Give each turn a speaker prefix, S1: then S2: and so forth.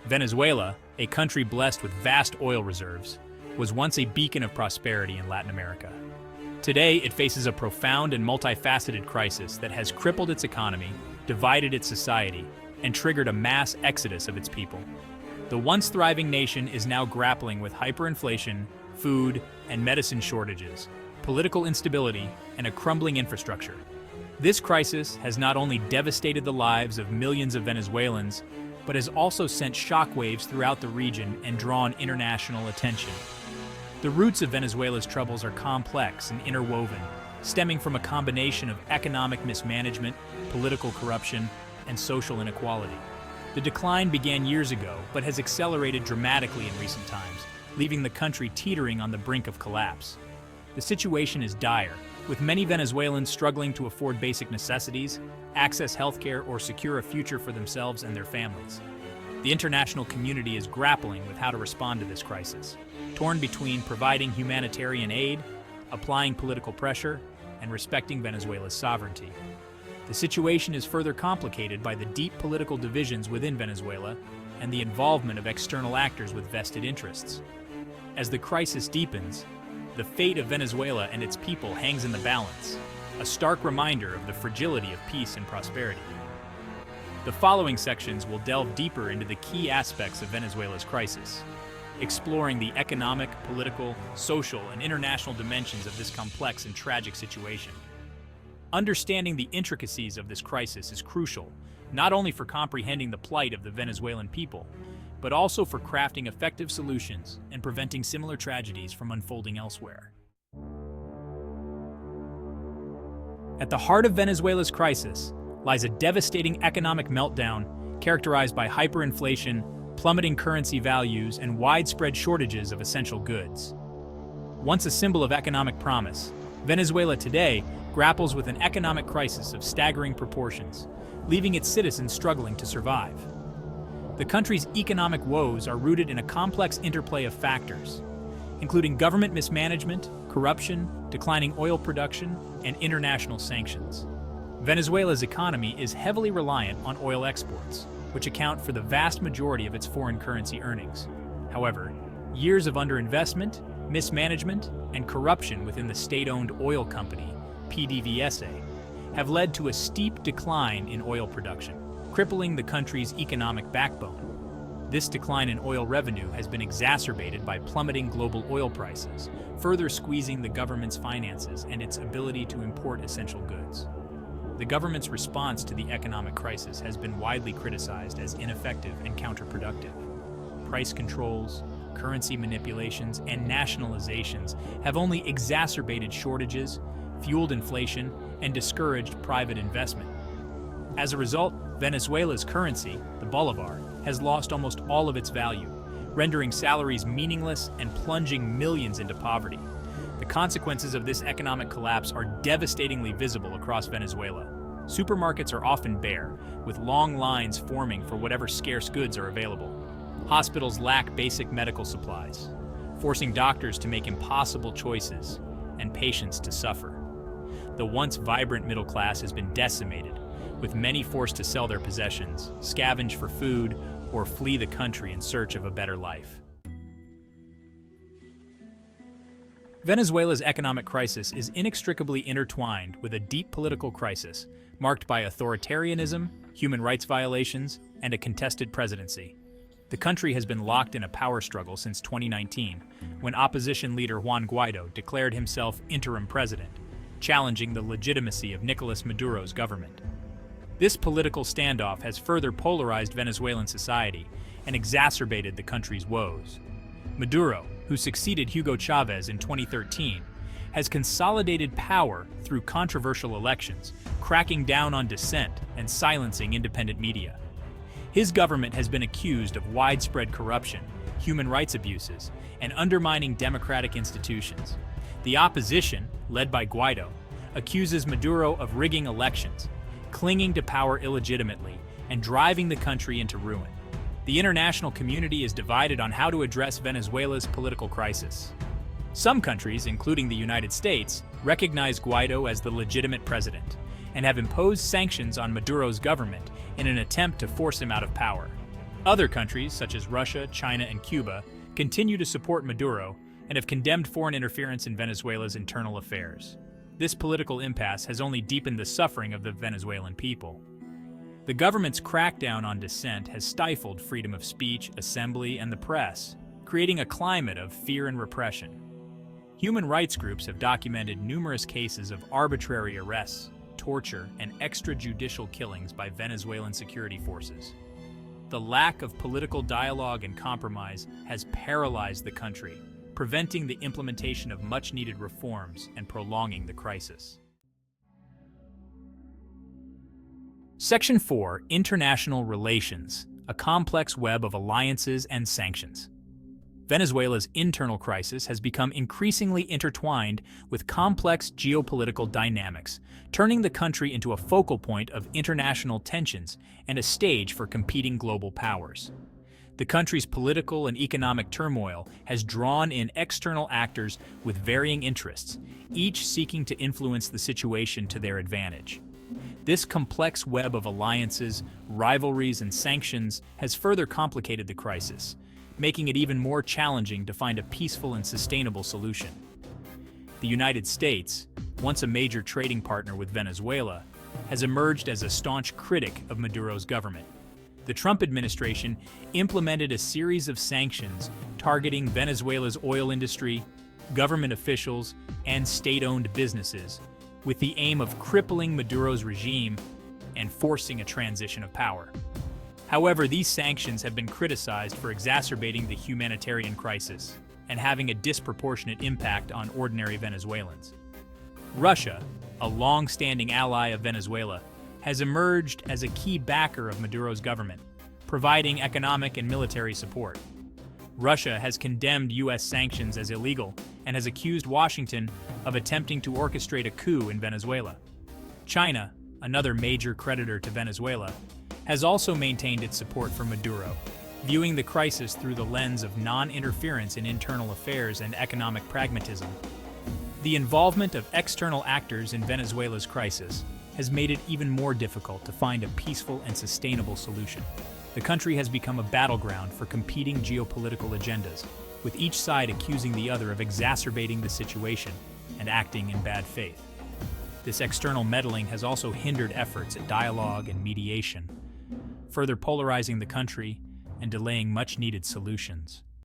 S1: Venezuela, a country blessed with vast oil reserves, was once a beacon of prosperity in Latin America. Today, it faces a profound and multifaceted crisis that has crippled its economy, divided its society, and triggered a mass exodus of its people. The once thriving nation is now grappling with hyperinflation, food and medicine shortages, political instability, and a crumbling infrastructure. This crisis has not only devastated the lives of millions of Venezuelans, but has also sent shockwaves throughout the region and drawn international attention. The roots of Venezuela's troubles are complex and interwoven, stemming from a combination of economic mismanagement, political corruption, and social inequality. The decline began years ago, but has accelerated dramatically in recent times, leaving the country teetering on the brink of collapse. The situation is dire, with many Venezuelans struggling to afford basic necessities, access healthcare, or secure a future for themselves and their families. The international community is grappling with how to respond to this crisis, torn between providing humanitarian aid, applying political pressure, and respecting Venezuela's sovereignty. The situation is further complicated by the deep political divisions within Venezuela and the involvement of external actors with vested interests. As the crisis deepens, the fate of Venezuela and its people hangs in the balance, a stark reminder of the fragility of peace and prosperity. The following sections will delve deeper into the key aspects of Venezuela's crisis, exploring the economic, political, social, and international dimensions of this complex and tragic situation. Understanding the intricacies of this crisis is crucial, not only for comprehending the plight of the Venezuelan people, but also for crafting effective solutions and preventing similar tragedies from unfolding elsewhere. At the heart of Venezuela's crisis lies a devastating economic meltdown characterized by hyperinflation, plummeting currency values, and widespread shortages of essential goods. Once a symbol of economic promise, Venezuela today grapples with an economic crisis of staggering proportions, leaving its citizens struggling to survive. The country's economic woes are rooted in a complex interplay of factors, including government mismanagement, corruption, declining oil production, and international sanctions. Venezuela's economy is heavily reliant on oil exports, which account for the vast majority of its foreign currency earnings. However, years of underinvestment, mismanagement, and corruption within the state-owned oil company, PDVSA, have led to a steep decline in oil production, crippling the country's economic backbone. This decline in oil revenue has been exacerbated by plummeting global oil prices, further squeezing the government's finances and its ability to import essential goods. The government's response to the economic crisis has been widely criticized as ineffective and counterproductive. Price controls, currency manipulations, and nationalizations have only exacerbated shortages, fueled inflation, and discouraged private investment. As a result, Venezuela's currency, the bolivar, has lost almost all of its value, rendering salaries meaningless and plunging millions into poverty. The consequences of this economic collapse are devastatingly visible across Venezuela. Supermarkets are often bare, with long lines forming for whatever scarce goods are available. Hospitals lack basic medical supplies, forcing doctors to make impossible choices and patients to suffer. The once vibrant middle class has been decimated, with many forced to sell their possessions, scavenge for food, or flee the country in search of a better life. Venezuela's economic crisis is inextricably intertwined with a deep political crisis marked by authoritarianism, human rights violations, and a contested presidency. The country has been locked in a power struggle since 2019, when opposition leader Juan Guaido declared himself interim president, challenging the legitimacy of Nicolas Maduro's government. This political standoff has further polarized Venezuelan society and exacerbated the country's woes. Maduro, who succeeded Hugo Chavez in 2013, has consolidated power through controversial elections, cracking down on dissent and silencing independent media. His government has been accused of widespread corruption, human rights abuses, and undermining democratic institutions. The opposition, led by Guaido, accuses Maduro of rigging elections, clinging to power illegitimately, and driving the country into ruin. The international community is divided on how to address Venezuela's political crisis. Some countries, including the United States, recognize Guaido as the legitimate president and have imposed sanctions on Maduro's government in an attempt to force him out of power. Other countries, such as Russia, China, and Cuba, continue to support Maduro and have condemned foreign interference in Venezuela's internal affairs. This political impasse has only deepened the suffering of the Venezuelan people. The government's crackdown on dissent has stifled freedom of speech, assembly, and the press, creating a climate of fear and repression. Human rights groups have documented numerous cases of arbitrary arrests, torture, and extrajudicial killings by Venezuelan security forces. The lack of political dialogue and compromise has paralyzed the country, preventing the implementation of much-needed reforms and prolonging the crisis. Section 4. International Relations, a complex web of alliances and sanctions. Venezuela's internal crisis has become increasingly intertwined with complex geopolitical dynamics, turning the country into a focal point of international tensions and a stage for competing global powers. The country's political and economic turmoil has drawn in external actors with varying interests, each seeking to influence the situation to their advantage. This complex web of alliances, rivalries, and sanctions has further complicated the crisis, making it even more challenging to find a peaceful and sustainable solution. The United States, once a major trading partner with Venezuela, has emerged as a staunch critic of Maduro's government. The Trump administration implemented a series of sanctions targeting Venezuela's oil industry, government officials, and state-owned businesses, with the aim of crippling Maduro's regime and forcing a transition of power. However, these sanctions have been criticized for exacerbating the humanitarian crisis and having a disproportionate impact on ordinary Venezuelans. Russia, a long-standing ally of Venezuela, has emerged as a key backer of Maduro's government, providing economic and military support. Russia has condemned U.S. sanctions as illegal and has accused Washington of attempting to orchestrate a coup in Venezuela. China, another major creditor to Venezuela, has also maintained its support for Maduro, viewing the crisis through the lens of non-interference in internal affairs and economic pragmatism. The involvement of external actors in Venezuela's crisis has made it even more difficult to find a peaceful and sustainable solution. The country has become a battleground for competing geopolitical agendas, with each side accusing the other of exacerbating the situation and acting in bad faith. This external meddling has also hindered efforts at dialogue and mediation, further polarizing the country and delaying much-needed solutions.